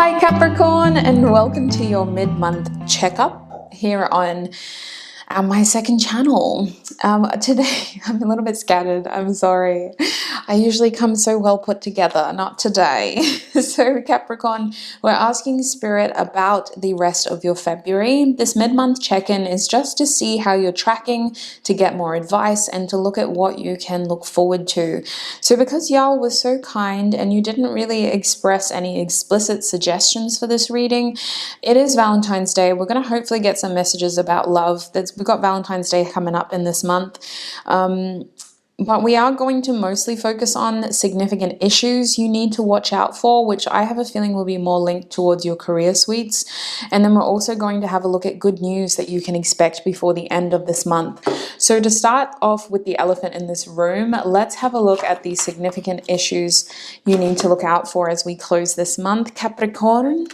Hi Capricorn, and welcome to your mid-month checkup here on my second channel. Today I'm a little bit scattered, I'm sorry. I usually come so well put together, not today. So Capricorn, we're asking Spirit about the rest of your February. This mid-month check-in is just to see how you're tracking, to get more advice, and to look at what you can look forward to. So because y'all was so kind and you didn't really express any explicit suggestions for this reading, it is Valentine's Day. We're going to hopefully get some messages about love. We've got Valentine's Day coming up in this month. But we are going to mostly focus on significant issues you need to watch out for, which I have a feeling will be more linked towards your career suites. And then we're also going to have a look at good news that you can expect before the end of this month. So to start off with the elephant in this room, let's have a look at the significant issues you need to look out for as we close this month, Capricorn.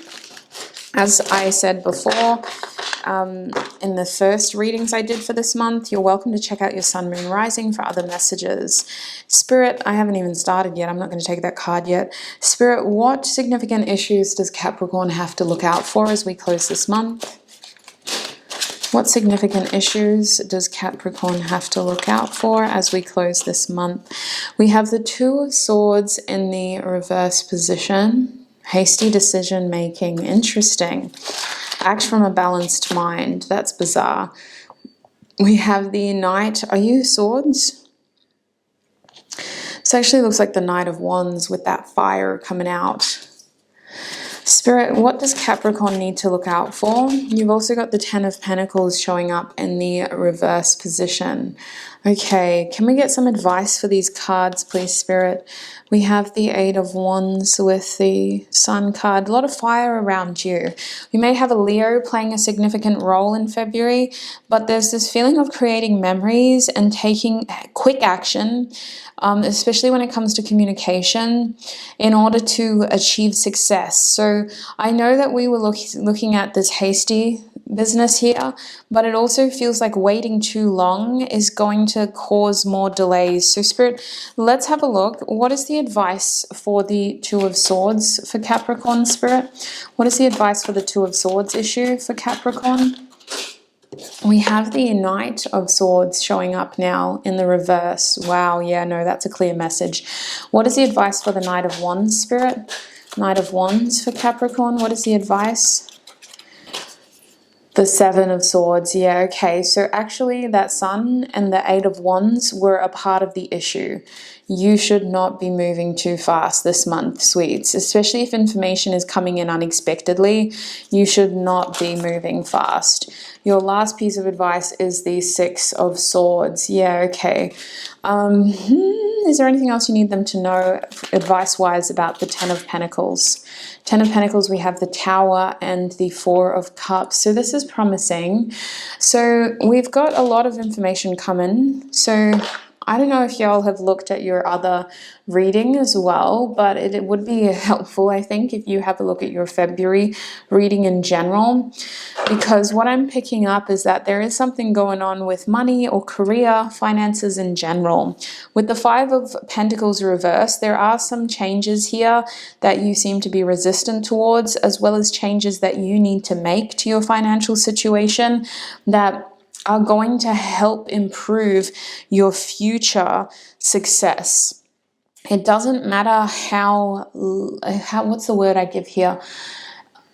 As I said before, in the first readings I did for this month, you're welcome to check out your sun, moon, rising for other messages. Spirit, I haven't even started yet. I'm not going to take that card yet. Spirit, what significant issues does Capricorn have to look out for as we close this month? What significant issues does Capricorn have to look out for as we close this month? We have the Two of Swords in the reverse position. Hasty decision making. Interesting. Act from a balanced mind. That's bizarre. We have the Knight. Are you Swords? This actually looks like the Knight of Wands with that fire coming out. Spirit, what does Capricorn need to look out for? You've also got the Ten of Pentacles showing up in the reverse position. Okay, can we get some advice for these cards, please, Spirit? We have the Eight of Wands with the Sun card. A lot of fire around you. You may have a Leo playing a significant role in February, but there's this feeling of creating memories and taking quick action, especially when it comes to communication, in order to achieve success. So I know that we were looking at this hasty business here, but it also feels like waiting too long is going to cause more delays. So Spirit, let's have a look. What is the advice for the Two of Swords for Capricorn, Spirit? What is the advice for the Two of Swords issue for Capricorn? We have the Knight of Swords showing up now in the reverse. Wow, yeah, no, that's a clear message. What is the advice for the Knight of Wands, Spirit? Knight of Wands for Capricorn, what is the advice? The Seven of Swords, yeah, okay. So actually that Sun and the Eight of Wands were a part of the issue. You should not be moving too fast this month, sweets, especially if information is coming in unexpectedly. You should not be moving fast. Your last piece of advice is the Six of Swords. Yeah, okay. Is there anything else you need them to know advice-wise about the Ten of Pentacles? Ten of Pentacles, we have the Tower and the Four of Cups. So this is promising. So we've got a lot of information coming. So I don't know if y'all have looked at your other reading as well, but it would be helpful, I think, if you have a look at your February reading in general, because what I'm picking up is that there is something going on with money or career, finances in general. With the Five of Pentacles reverse, there are some changes here that you seem to be resistant towards, as well as changes that you need to make to your financial situation that are going to help improve your future success. It doesn't matter how what's the word I give here?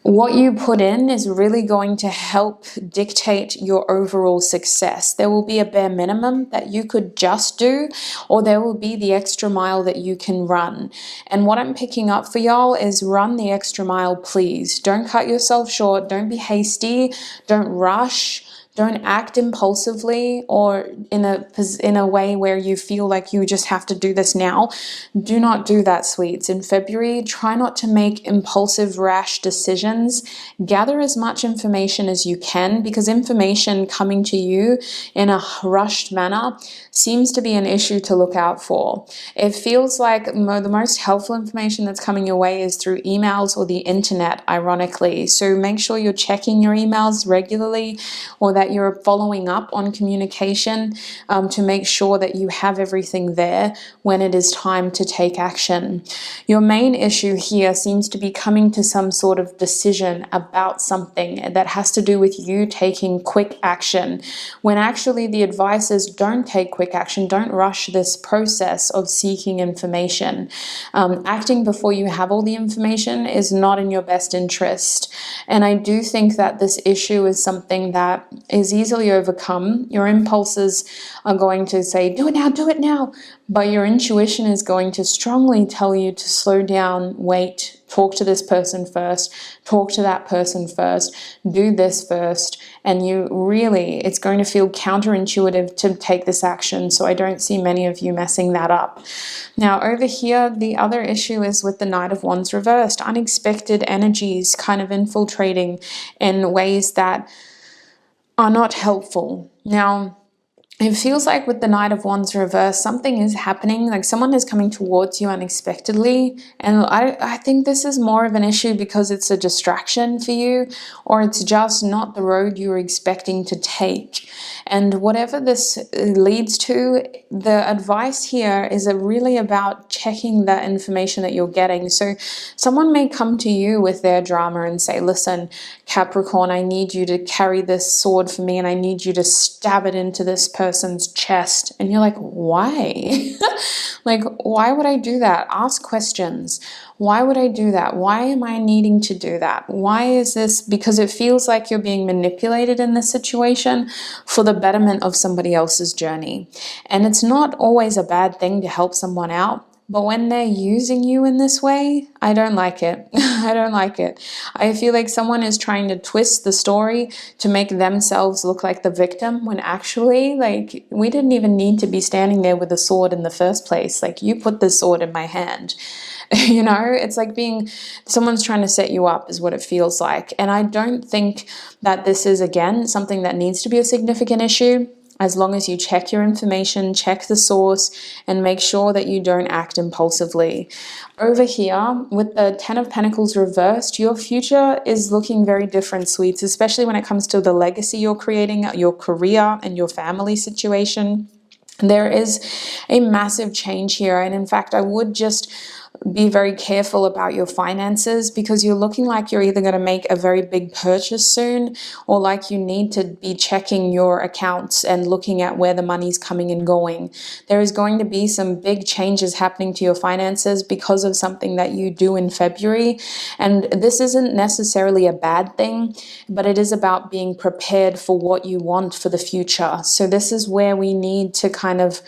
What you put in is really going to help dictate your overall success. There will be a bare minimum that you could just do, or there will be the extra mile that you can run. And what I'm picking up for y'all is run the extra mile, please. Don't cut yourself short. Don't be hasty. Don't rush. Don't act impulsively or in a way where you feel like you just have to do this now. Do not do that, sweets. In February, try not to make impulsive, rash decisions. Gather as much information as you can, because information coming to you in a rushed manner seems to be an issue to look out for. It feels like the most helpful information that's coming your way is through emails or the internet, ironically. So make sure you're checking your emails regularly, or that that you're following up on communication to make sure that you have everything there when it is time to take action. Your main issue here seems to be coming to some sort of decision about something that has to do with you taking quick action, when actually the advice is don't take quick action, don't rush this process of seeking information. Acting before you have all the information is not in your best interest. And I do think that this issue is something that is easily overcome. Your impulses are going to say, do it now. But your intuition is going to strongly tell you to slow down, wait, talk to this person first, talk to that person first, do this first. And it's going to feel counterintuitive to take this action. So I don't see many of you messing that up. Now over here, the other issue is with the Knight of Wands reversed. Unexpected energies kind of infiltrating in ways that are not helpful. Now, it feels like with the Knight of Wands reversed, something is happening, like someone is coming towards you unexpectedly. And I think this is more of an issue because it's a distraction for you, or it's just not the road you were expecting to take. And whatever this leads to, the advice here is really about checking that information that you're getting. So someone may come to you with their drama and say, listen, Capricorn, I need you to carry this sword for me and I need you to stab it into this person's chest. And you're like, why? Like, why would I do that? Ask questions. Why would I do that? Why am I needing to do that? Why is this? Because it feels like you're being manipulated in this situation for the betterment of somebody else's journey. And it's not always a bad thing to help someone out. But when they're using you in this way, I don't like it. I don't like it. I feel like someone is trying to twist the story to make themselves look like the victim, when actually, like, we didn't even need to be standing there with a sword in the first place. Like, you put the sword in my hand. You know, it's like someone's trying to set you up is what it feels like. And I don't think that this is, again, something that needs to be a significant issue. As long as you check your information, check the source, and make sure that you don't act impulsively. Over here, with the Ten of Pentacles reversed, your future is looking very different, sweets, especially when it comes to the legacy you're creating, your career, and your family situation. There is a massive change here. And in fact, I would just be very careful about your finances, because you're looking like you're either going to make a very big purchase soon, or like you need to be checking your accounts and looking at where the money's coming and going. There is going to be some big changes happening to your finances because of something that you do in February. And this isn't necessarily a bad thing, but it is about being prepared for what you want for the future. So this is where we need to kind of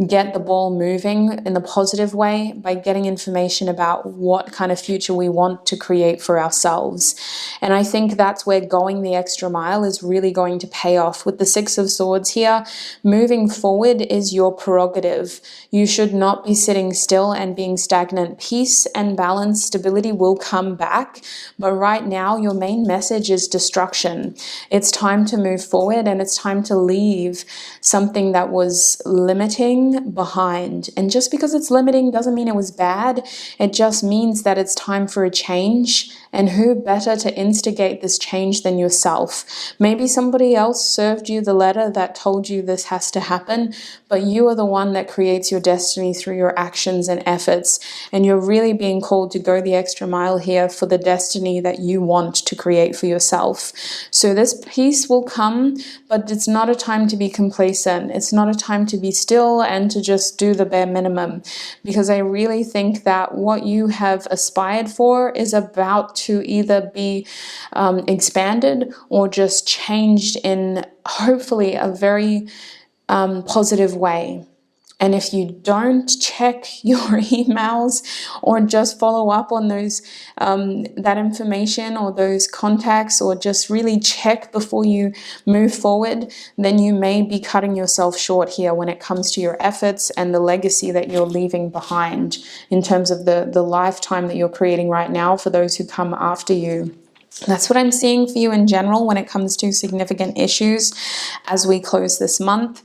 get the ball moving in the positive way by getting information about what kind of future we want to create for ourselves. And I think that's where going the extra mile is really going to pay off. With the Six of Swords here, moving forward is your prerogative. You should not be sitting still and being stagnant. Peace and balance, stability will come back. But right now, your main message is destruction. It's time to move forward, and it's time to leave something that was limiting behind. And just because it's limiting doesn't mean it was bad. It just means that it's time for a change. And who better to instigate this change than yourself? Maybe somebody else served you the letter that told you this has to happen, but you are the one that creates your destiny through your actions and efforts. And you're really being called to go the extra mile here for the destiny that you want to create for yourself. So this peace will come, but it's not a time to be complacent. It's not a time to be still and to just do the bare minimum, because I really think that what you have aspired for is about to either be expanded or just changed in hopefully a very positive way. And if you don't check your emails or just follow up on those that information or those contacts, or just really check before you move forward, then you may be cutting yourself short here when it comes to your efforts and the legacy that you're leaving behind in terms of the lifetime that you're creating right now for those who come after you. That's what I'm seeing for you in general when it comes to significant issues as we close this month.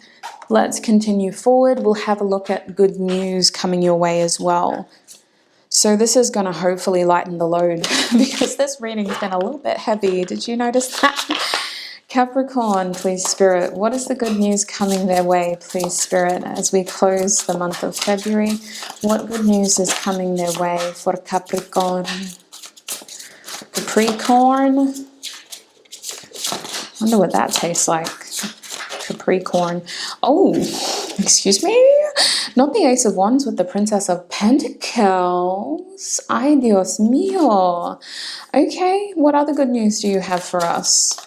Let's continue forward. We'll have a look at good news coming your way as well. So this is going to hopefully lighten the load because this reading's been a little bit heavy. Did you notice that? Capricorn, please, Spirit. What is the good news coming their way, please, Spirit, as we close the month of February? What good news is coming their way for Capricorn? Capricorn. Wonder what that tastes like. Capricorn. Oh, excuse me. Not the Ace of Wands with the Princess of Pentacles. Ay, Dios mío. Okay, what other good news do you have for us?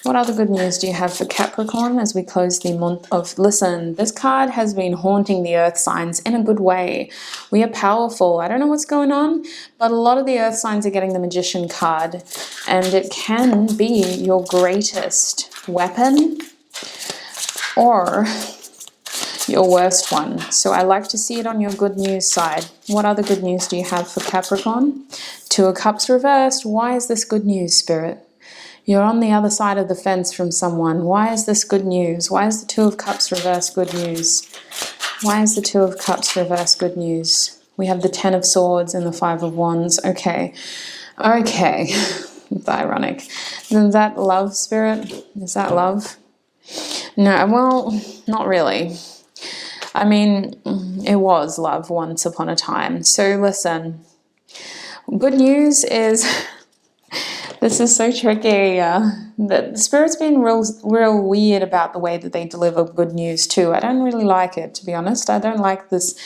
What other good news do you have for Capricorn as we close the month of... Listen, this card has been haunting the earth signs in a good way. We are powerful. I don't know what's going on, but a lot of the earth signs are getting the Magician card, and it can be your greatest weapon or your worst one. So I like to see it on your good news side. What other good news do you have for Capricorn? Two of Cups reversed. Why is this good news, Spirit? You're on the other side of the fence from someone. Why is this good news? Why is the Two of Cups reversed good news? Why is the Two of Cups reversed good news? We have the Ten of Swords and the Five of Wands. Okay. Okay. It's ironic. Is that love, Spirit? Is that love? No, well, not really. I mean, it was love once upon a time. So listen, good news is... This is so tricky. The Spirit's been real weird about the way that they deliver good news too. I don't really like it, to be honest. I don't like this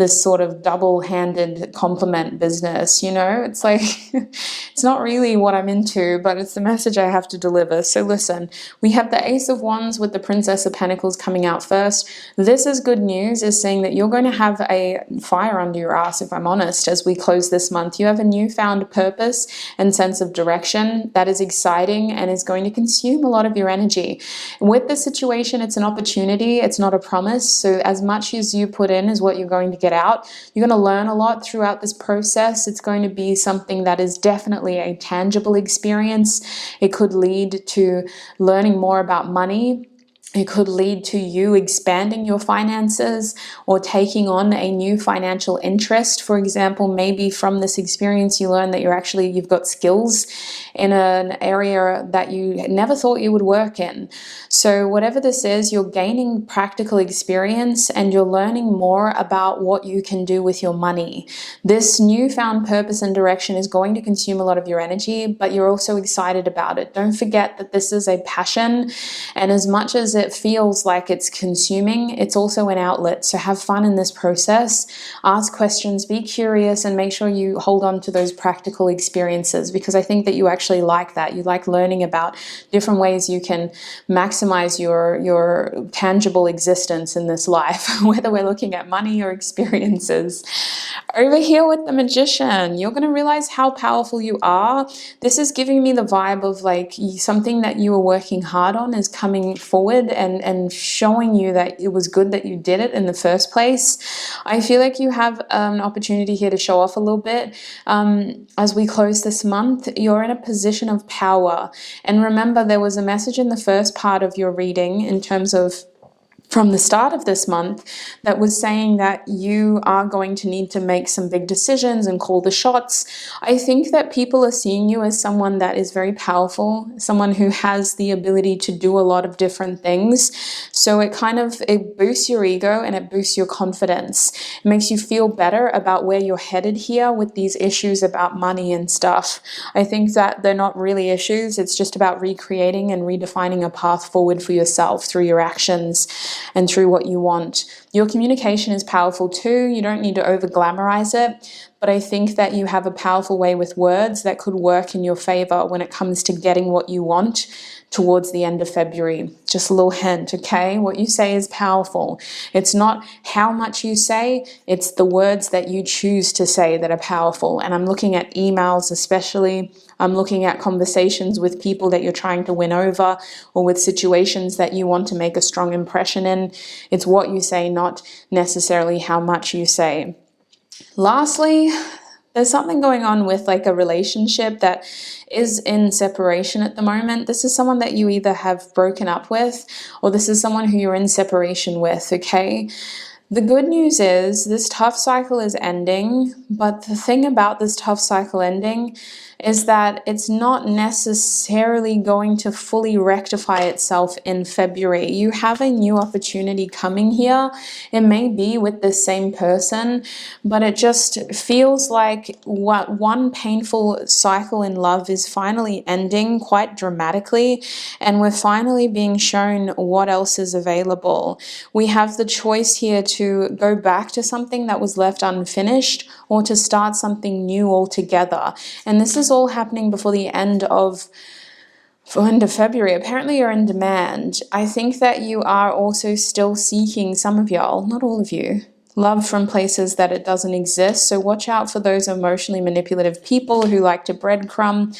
sort of double-handed compliment business, you know? It's like, it's not really what I'm into, but it's the message I have to deliver. So listen, we have the Ace of Wands with the Princess of Pentacles coming out first. This is good news, is saying that you're going to have a fire under your ass, if I'm honest, as we close this month. You have a newfound purpose and sense of direction that is exciting and is going to consume a lot of your energy. With this situation, it's an opportunity, it's not a promise. So as much as you put in is what you're going to get out. You're going to learn a lot throughout this process. It's going to be something that is definitely a tangible experience. It could lead to learning more about money. It could lead to you expanding your finances or taking on a new financial interest. For example, maybe from this experience you learn that you've got skills in an area that you never thought you would work in. So whatever this is, you're gaining practical experience and you're learning more about what you can do with your money. This newfound purpose and direction is going to consume a lot of your energy, but you're also excited about it. Don't forget that this is a passion, and as much as it feels like it's consuming, it's also an outlet. So have fun in this process, ask questions, be curious, and make sure you hold on to those practical experiences, because I think that you actually like that. You like learning about different ways you can maximize your tangible existence in this life, whether we're looking at money or experiences. Over here with the Magician, you're going to realize how powerful you are. This is giving me the vibe of like something that you were working hard on is coming forward and showing you that it was good that you did it in the first place. I feel like you have an opportunity here to show off a little bit. As we close this month, you're in a position of power. And remember, there was a message in the first part of your reading in terms of from the start of this month that was saying that you are going to need to make some big decisions and call the shots. I think that people are seeing you as someone that is very powerful, someone who has the ability to do a lot of different things. So it boosts your ego and it boosts your confidence. It makes you feel better about where you're headed here with these issues about money and stuff. I think that they're not really issues. It's just about recreating and redefining a path forward for yourself through your actions and through what you want. Your communication is powerful too. You don't need to over glamorize it, but I think that you have a powerful way with words that could work in your favor when it comes to getting what you want towards the end of February. Just a little hint, okay? What you say is powerful. It's not how much you say, it's the words that you choose to say that are powerful. And I'm looking at emails especially. I'm looking at conversations with people that you're trying to win over, or with situations that you want to make a strong impression in. It's what you say, not necessarily how much you say. Lastly, there's something going on with like a relationship that is in separation at the moment. This is someone that you either have broken up with, or this is someone who you're in separation with, okay? The good news is this tough cycle is ending, but the thing about this tough cycle ending is that it's not necessarily going to fully rectify itself in February. You have a new opportunity coming here. It may be with the same person, but it just feels like what one painful cycle in love is finally ending quite dramatically, and we're finally being shown what else is available. We have the choice here to go back to something that was left unfinished or to start something new altogether. And this is all happening before the end of February. Apparently you're in demand. I think that you are also still seeking, some of y'all, not all of you, love from places that it doesn't exist. So watch out for those emotionally manipulative people who like to breadcrumb.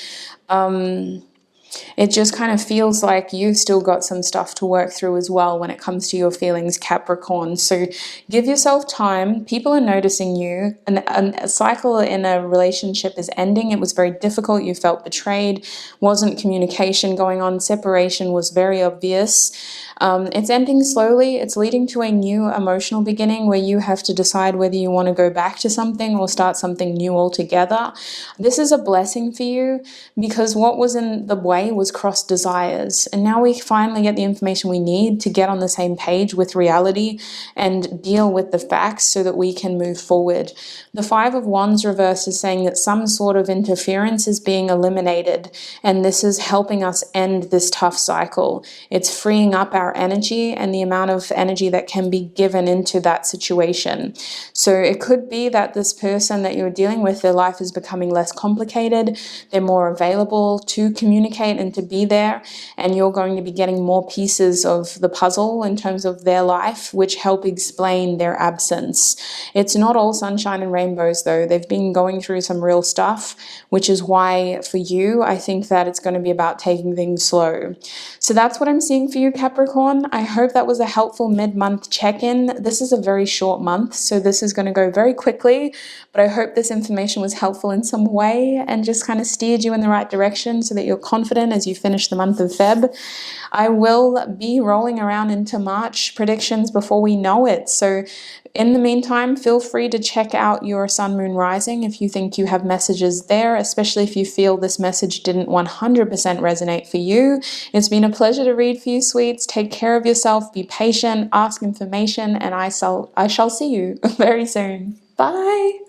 It just kind of feels like you've still got some stuff to work through as well when it comes to your feelings, Capricorn. So give yourself time. People are noticing you. A cycle in a relationship is ending. It was very difficult. You felt betrayed. Wasn't communication going on. Separation was very obvious. It's ending slowly. It's leading to a new emotional beginning where you have to decide whether you want to go back to something or start something new altogether. This is a blessing for you because what was in the way was crossed desires. And now we finally get the information we need to get on the same page with reality and deal with the facts so that we can move forward. The Five of Wands reverse is saying that some sort of interference is being eliminated, and this is helping us end this tough cycle. It's freeing up our energy and the amount of energy that can be given into that situation. So it could be that this person that you're dealing with, their life is becoming less complicated, they're more available to communicate and to be there, and you're going to be getting more pieces of the puzzle in terms of their life, which help explain their absence. It's not all sunshine and rainbows though. They've been going through some real stuff, which is why for you, I think that it's going to be about taking things slow. So that's what I'm seeing for you, Capricorn. I hope that was a helpful mid-month check-in. This is a very short month, so this is going to go very quickly, but I hope this information was helpful in some way and just kind of steered you in the right direction so that you're confident as you finish the month of Feb. I will be rolling around into March predictions before we know it. So in the meantime, feel free to check out your Sun, Moon, Rising if you think you have messages there, especially if you feel this message didn't 100% resonate for you. It's been a pleasure to read for you, sweets. Take care of yourself, be patient, ask information, and I shall see you very soon. Bye!